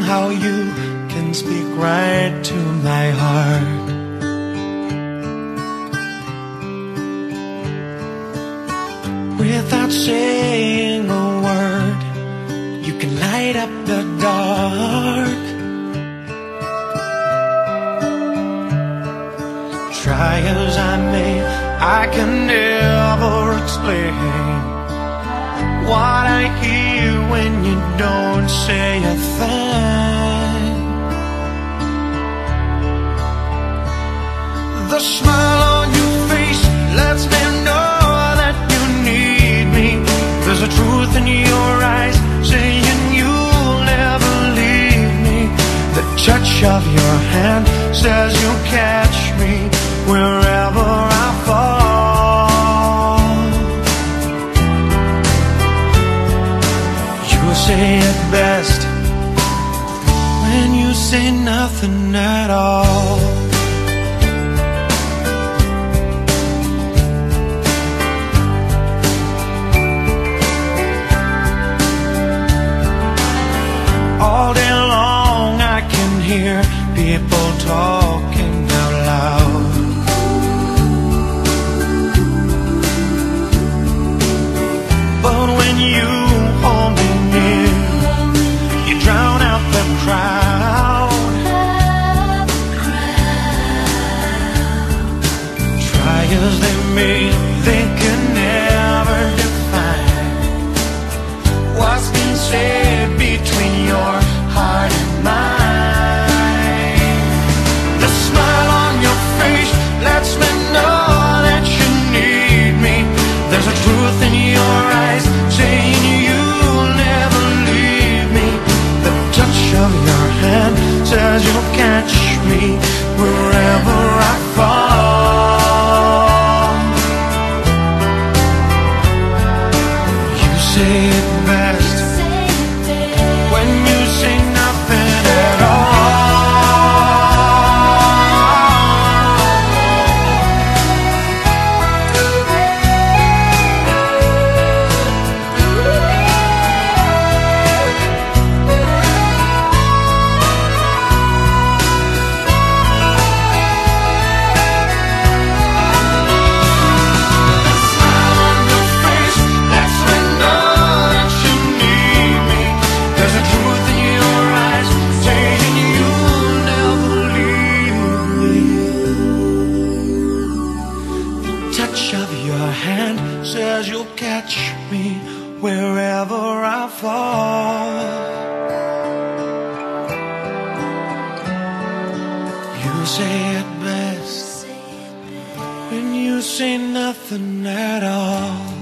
how you can speak right to my heart. Without saying a word, you can light up the dark. Try as I may, I can never explain what I hear when you don't say a thing. The smile on your face lets me know that you need me. There's a truth in your eyes saying you'll never leave me. The touch of your hand says you'll catch me wherever I fall. You say it best when you say nothing at all. All day long I can hear people talking out loud. But when you hold me near, you drown out the crowd. Try as they may, they can never define what's been said between your heart and mine. The smile on your face lets me know that you need me. There's a truth in your eyes saying you'll never leave me. The touch of your hand says you'll catch me wherever I fall. You say it best when you say nothing at all. Touch of your hand says you'll catch me wherever I fall. You say it best when you say nothing at all.